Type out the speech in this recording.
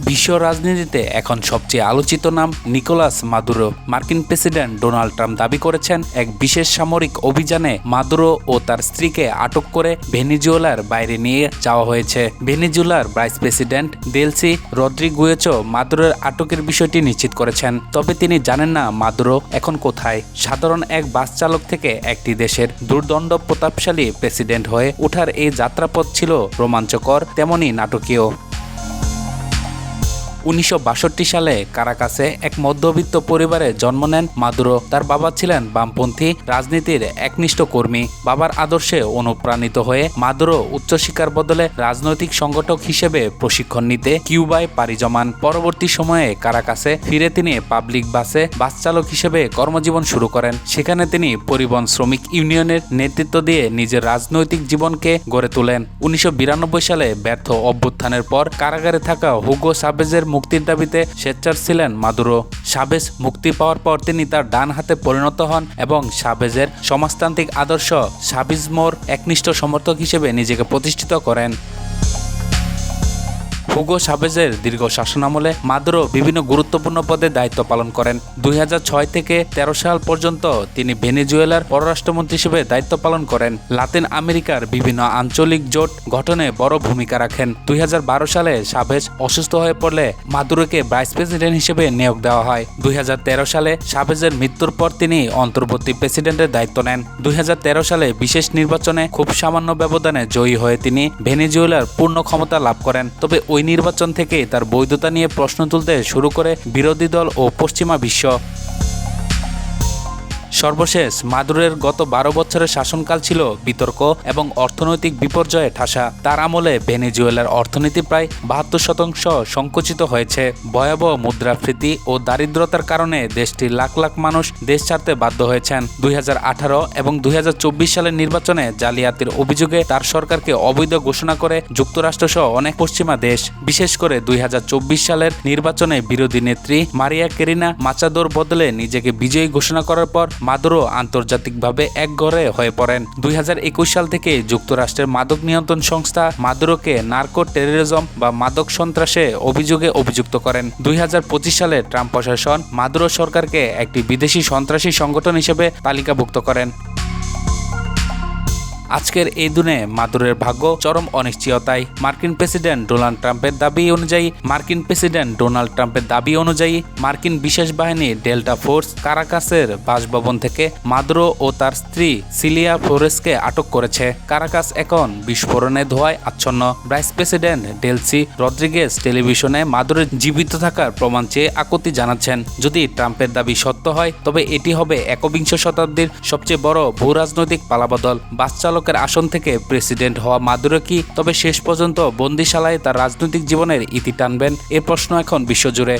বিশ্ব রাজনীতিতে এখন সবচেয়ে আলোচিত নাম নিকোলাস মাদুরো। মার্কিন প্রেসিডেন্ট ডোনাল্ড ট্রাম্প দাবি করেছেন এক বিশেষ সামরিক অভিযানে মাদুরো ও তার স্ত্রীকে আটক করে ভেনেজুয়েলার বাইরে নিয়ে যাওয়া হয়েছে। ভেনেজুয়েলার ভাইস প্রেসিডেন্ট দেলসি রদ্রিগুয়েজো মাদুরোর আটকের বিষয়টি নিশ্চিত করেছেন, তবে তিনি জানেন না মাদুরো এখন কোথায়। সাধারণ এক বাস চালক থেকে একটি দেশের দুর্দণ্ড প্রতাপশালী প্রেসিডেন্ট হয়ে ওঠার এই যাত্রাপথ ছিল রোমাঞ্চকর, তেমনই নাটকীয়। 1962 সালে কারাকাসে এক মধ্যবিত্ত পরিবারে জন্ম নেন মাদুরো। তার বাবা ছিলেন বামপন্থী রাজনীতির একনিষ্ঠ কর্মী। বাবার আদর্শে অনুপ্রাণিত হয়ে মাদুরো উচ্চশিক্ষার বদলে রাজনৈতিক সংগঠক হিসেবে প্রশিক্ষণ নিতে কিউবায় পাড়ি জমান। পরবর্তী সময়ে কারাকাসে ফিরে তিনি পাবলিক বাসে বাস চালক হিসেবে কর্মজীবন শুরু করেন। সেখানে তিনি পরিবহন শ্রমিক ইউনিয়নের নেতৃত্ব দিয়ে নিজের রাজনৈতিক জীবনকে গড়ে তোলেন। 1992 সালে ব্যর্থ অভ্যুত্থানের পর কারাগারে থাকা হুগো সাবেজের মুক্তির দাবিতে সোচ্চার ছিলেন মাদুরো। সাবেজ মুক্তি পাওয়ার পর তিনি তার ডান হাতে পরিণত হন এবং সাবেজের সমাজতান্ত্রিক আদর্শ সাবিজমোর একনিষ্ঠ সমর্থক হিসেবে নিজেকে প্রতিষ্ঠিত করেন। হুগো সাবেজের দীর্ঘ শাসনামলে মাদুরো বিভিন্ন গুরুত্বপূর্ণ পদে দায়িত্ব পালন করেন। 2006 থেকে 13 সাল পর্যন্ত তিনি ভেনেজুয়েলার পররাষ্ট্রমন্ত্রী হিসেবে দায়িত্ব পালন করেন। লাতিন আমেরিকার বিভিন্ন আঞ্চলিক জোট গঠনে বড় ভূমিকা রাখেন। 2012 সালে সাবেজ অসুস্থ হয়ে পড়লে মাদুরোকে ভাইস প্রেসিডেন্ট হিসেবে নিয়োগ দেওয়া হয়। 2013 সালে সাবেজের মৃত্যুর পর তিনি অন্তর্বর্তী প্রেসিডেন্টের দায়িত্ব নেন। 2013 সালে বিশেষ নির্বাচনে খুব সামান্য ব্যবধানে জয়ী হয়ে তিনি ভেনেজুয়েলার পূর্ণ ক্ষমতা লাভ করেন। তবে ওই নির্বাচন থেকে তার বৈধতা নিয়ে প্রশ্ন তুলতে শুরু করে বিরোধী দল ও পশ্চিমা বিশ্ব। সর্বশেষ মাদুরোর গত 12 বছরের শাসনকাল ছিল বিতর্ক এবং অর্থনৈতিক বিপর্যয়ে ঠাসা। তার আমলে ভেনেজুয়েলার অর্থনীতি প্রায় 72% সংকুচিত হয়েছে। ভয়াবহ মুদ্রাস্ফীতি ও দারিদ্রতার কারণে দেশটির লাখ লাখ মানুষ দেশ ছাড়তে বাধ্য হয়েছেন। 2018 এবং 2024 সালের নির্বাচনে জালিয়াতির অভিযোগে তার সরকারকে অবৈধ ঘোষণা করে যুক্তরাষ্ট্রসহ অনেক পশ্চিমা দেশ। বিশেষ করে 2024 সালের নির্বাচনে বিরোধী নেত্রী মারিয়া কেরিনা মাচাদোর বদলে নিজেকে বিজয়ী ঘোষণা করার পর মাদুরো আন্তর্জাতিকভাবে একঘরে হয়ে পড়েন। 2021 সাল থেকে যুক্তরাষ্ট্রের মাদক নিয়ন্ত্রণ সংস্থা মাদুরোকে নার্কো টেররিজম বা মাদক সন্ত্রাসে অভিযোগে অভিযুক্ত করেন। 2025 সালে ট্রাম্প প্রশাসন মাদুরো সরকারকে একটি বিদেশি সন্ত্রাসী সংগঠন হিসেবে তালিকাভুক্ত করেন। আজকের এই দিনে মাদুরোর ভাগ্য চরম অনিশ্চয়তায়। মার্কিন প্রেসিডেন্ট ডোনাল্ড ট্রাম্পের দাবি অনুযায়ী মার্কিন বিশেষ বাহিনী ডেল্টা ফোর্স কারাকাসের বাসভবন থেকে মাদুরো ও তার স্ত্রী সিলিয়া ফ্লোরেসকে আটক করেছে। কারাকাস এখন বিস্ফোরণে ধোঁয়ায় আচ্ছন্ন। ভাইস প্রেসিডেন্ট ডেলসি রদ্রিগেজ টেলিভিশনে মাদুরোর জীবিত থাকার প্রমাণ চেয়ে আকুতি জানাচ্ছেন। যদি ট্রাম্পের দাবি সত্য হয় তবে এটি হবে একবিংশ শতাব্দীর সবচেয়ে বড় ভূ রাজনৈতিক পালাবদল। বাস চালকের আসন থেকে প্রেসিডেন্ট হওয়া মাদুরো কি তবে শেষ পর্যন্ত বন্দিশালায় তার রাজনৈতিক জীবনের ইতি টানবেন? এ প্রশ্ন এখন বিশ্বজুড়ে।